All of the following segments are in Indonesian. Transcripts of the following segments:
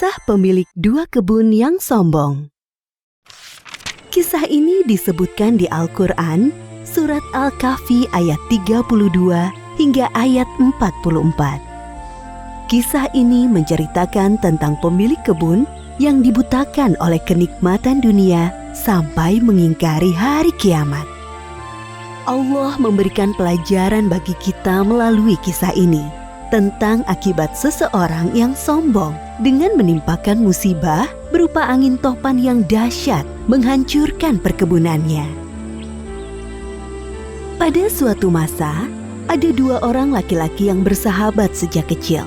Kisah pemilik dua kebun yang sombong. Kisah ini disebutkan di Al-Quran, surat Al-Kahfi ayat 32 hingga ayat 44. Kisah ini menceritakan tentang pemilik kebun yang dibutakan oleh kenikmatan dunia sampai mengingkari hari kiamat. Allah memberikan pelajaran bagi kita melalui kisah ini tentang akibat seseorang yang sombong dengan menimpakan musibah berupa angin topan yang dahsyat menghancurkan perkebunannya. Pada suatu masa, ada dua orang laki-laki yang bersahabat sejak kecil.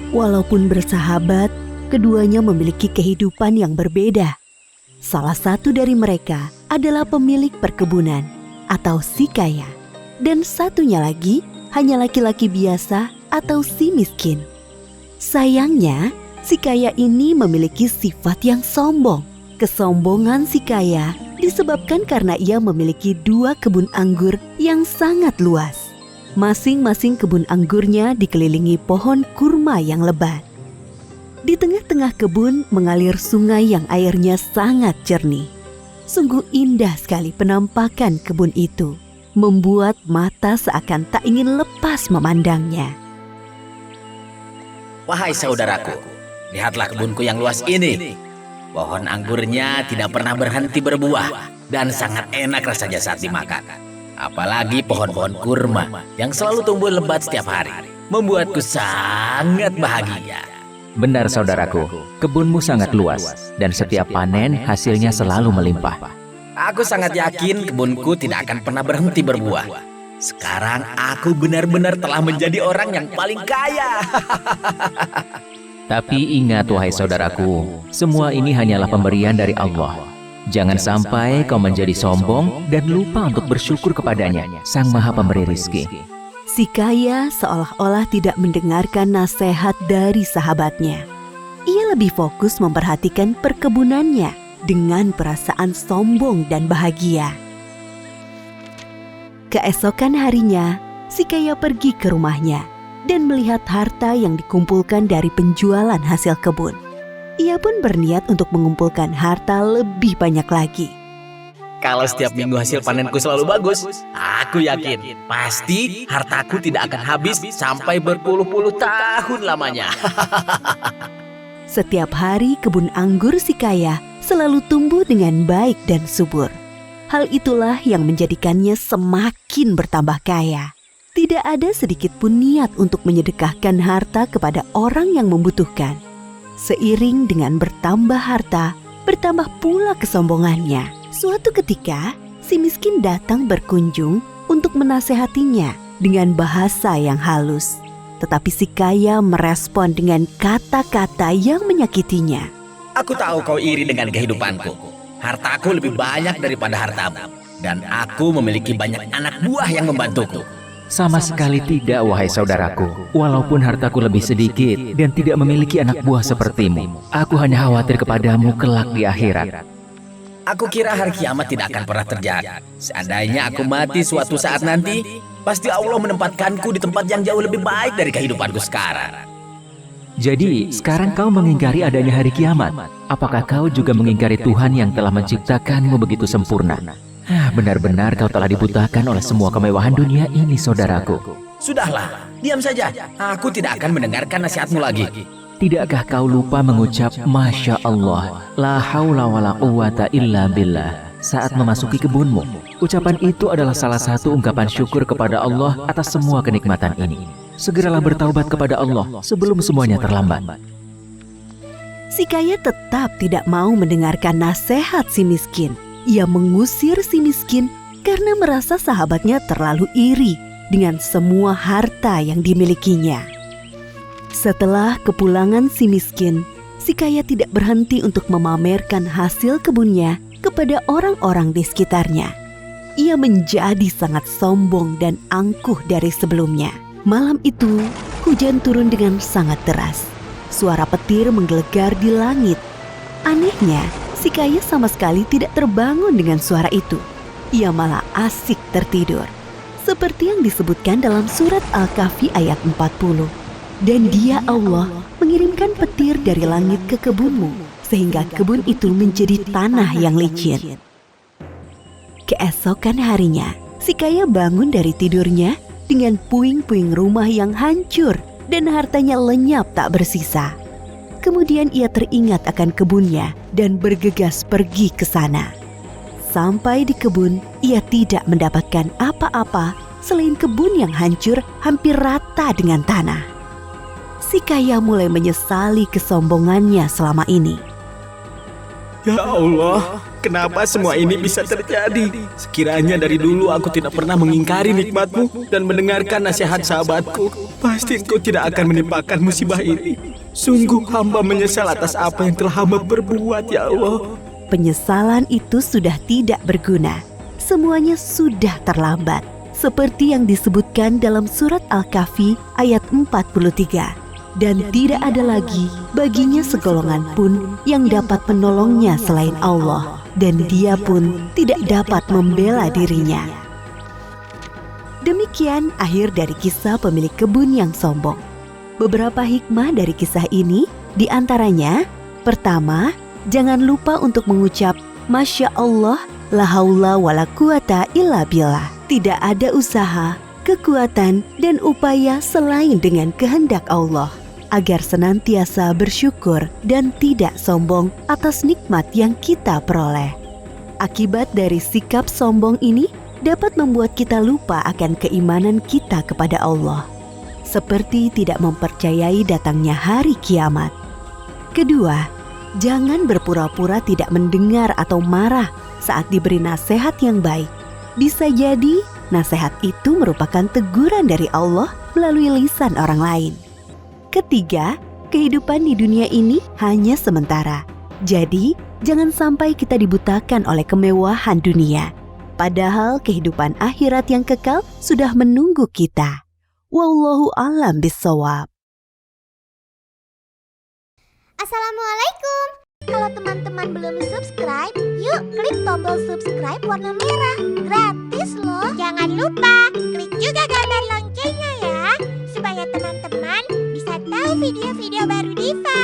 Walaupun bersahabat, keduanya memiliki kehidupan yang berbeda. Salah satu dari mereka adalah pemilik perkebunan atau si kaya, dan satunya lagi hanya laki-laki biasa atau si miskin. Sayangnya, si kaya ini memiliki sifat yang sombong. Kesombongan si kaya disebabkan karena ia memiliki dua kebun anggur yang sangat luas. Masing-masing kebun anggurnya dikelilingi pohon kurma yang lebat. Di tengah-tengah kebun mengalir sungai yang airnya sangat jernih. Sungguh indah sekali penampakan kebun itu, membuat mata seakan tak ingin lepas memandangnya. Wahai saudaraku, lihatlah kebunku yang luas ini. Pohon anggurnya tidak pernah berhenti berbuah dan sangat enak rasanya saat dimakan. Apalagi pohon-pohon kurma yang selalu tumbuh lebat setiap hari, membuatku sangat bahagia. Benar saudaraku, kebunmu sangat luas dan setiap panen hasilnya selalu melimpah. Aku sangat yakin kebunku tidak akan pernah berhenti berbuah. Sekarang aku benar-benar telah menjadi orang yang paling kaya. Tapi ingat wahai saudaraku, semua ini hanyalah pemberian dari Allah. Jangan sampai kau menjadi sombong dan lupa untuk bersyukur kepadanya, Sang Maha Pemberi Rizki. Si kaya seolah-olah tidak mendengarkan nasihat dari sahabatnya. Ia lebih fokus memperhatikan perkebunannya dengan perasaan sombong dan bahagia. Keesokan harinya, si kaya pergi ke rumahnya dan melihat harta yang dikumpulkan dari penjualan hasil kebun. Ia pun berniat untuk mengumpulkan harta lebih banyak lagi. Kalau setiap minggu hasil panenku selalu bagus, aku yakin pasti hartaku tidak akan habis sampai berpuluh-puluh tahun lamanya. Setiap hari kebun anggur si kaya selalu tumbuh dengan baik dan subur. Hal itulah yang menjadikannya semakin bertambah kaya. Tidak ada sedikit pun niat untuk menyedekahkan harta kepada orang yang membutuhkan. Seiring dengan bertambah harta, bertambah pula kesombongannya. Suatu ketika, si miskin datang berkunjung untuk menasehatinya dengan bahasa yang halus. Tetapi si kaya merespon dengan kata-kata yang menyakitinya. Aku tahu kau iri dengan kehidupanku. Hartaku lebih banyak daripada hartamu. Dan aku memiliki banyak anak buah yang membantuku. Sama sekali tidak wahai saudaraku. Walaupun hartaku lebih sedikit dan tidak memiliki anak buah sepertimu, aku hanya khawatir kepadamu kelak di akhirat. Aku kira hari kiamat tidak akan pernah terjadi. Seandainya aku mati suatu saat nanti, pasti Allah menempatkanku di tempat yang jauh lebih baik dari kehidupanku sekarang. Jadi, sekarang kau mengingkari adanya hari kiamat. Apakah kau juga mengingkari Tuhan yang telah menciptakanmu begitu sempurna? Benar-benar kau telah dibutakan oleh semua kemewahan dunia ini, saudaraku. Sudahlah, diam saja. Aku tidak akan mendengarkan nasihatmu lagi. Tidakkah kau lupa mengucap Masya Allah, la haula wa la quwata illa billah saat memasuki kebunmu? Ucapan itu adalah salah satu ungkapan syukur kepada Allah atas semua kenikmatan ini. Segeralah bertaubat kepada Allah sebelum semuanya terlambat. Si kaya tetap tidak mau mendengarkan nasihat si miskin. Ia mengusir si miskin karena merasa sahabatnya terlalu iri dengan semua harta yang dimilikinya. Setelah kepulangan si miskin, si kaya tidak berhenti untuk memamerkan hasil kebunnya kepada orang-orang di sekitarnya. Ia menjadi sangat sombong dan angkuh dari sebelumnya. Malam itu, hujan turun dengan sangat deras. Suara petir menggelegar di langit. Anehnya, si kaya sama sekali tidak terbangun dengan suara itu. Ia malah asik tertidur. Seperti yang disebutkan dalam surat Al-Kahfi ayat 40. Dan Dia Allah mengirimkan petir dari langit ke kebunmu, sehingga kebun itu menjadi tanah yang licin. Keesokan harinya, si kaya bangun dari tidurnya dengan puing-puing rumah yang hancur dan hartanya lenyap tak bersisa. Kemudian ia teringat akan kebunnya dan bergegas pergi ke sana. Sampai di kebun, ia tidak mendapatkan apa-apa selain kebun yang hancur hampir rata dengan tanah. Si kaya mulai menyesali kesombongannya selama ini. Ya Allah, kenapa semua ini bisa terjadi? Sekiranya dari dulu aku tidak pernah mengingkari nikmat-Mu dan mendengarkan nasihat sahabatku, pasti Engkau tidak akan menimpakan musibah ini. Sungguh hamba menyesal atas apa yang telah hamba berbuat, ya Allah. Penyesalan itu sudah tidak berguna. Semuanya sudah terlambat. Seperti yang disebutkan dalam surat Al-Kahfi ayat 43. Dan tidak ada lagi baginya segolongan pun yang dapat menolongnya selain Allah, dan dia pun tidak dapat membela dirinya. Demikian akhir dari kisah pemilik kebun yang sombong. Beberapa hikmah dari kisah ini diantaranya, pertama, jangan lupa untuk mengucap Masya Allah, la haula wa la quwata illa billah. Tidak ada usaha, kekuatan, dan upaya selain dengan kehendak Allah, agar senantiasa bersyukur dan tidak sombong atas nikmat yang kita peroleh. Akibat dari sikap sombong ini dapat membuat kita lupa akan keimanan kita kepada Allah, seperti tidak mempercayai datangnya hari kiamat. Kedua, jangan berpura-pura tidak mendengar atau marah saat diberi nasihat yang baik. Bisa jadi nasihat itu merupakan teguran dari Allah melalui lisan orang lain. Ketiga, kehidupan di dunia ini hanya sementara. Jadi, jangan sampai kita dibutakan oleh kemewahan dunia. Padahal kehidupan akhirat yang kekal sudah menunggu kita. Wallahu a'lam bishawab. Assalamualaikum. Kalau teman-teman belum subscribe, yuk klik tombol subscribe warna merah. Gratis loh. Jangan lupa klik juga gambar loncengnya ya, supaya teman-teman bisa tahu video-video baru Diva.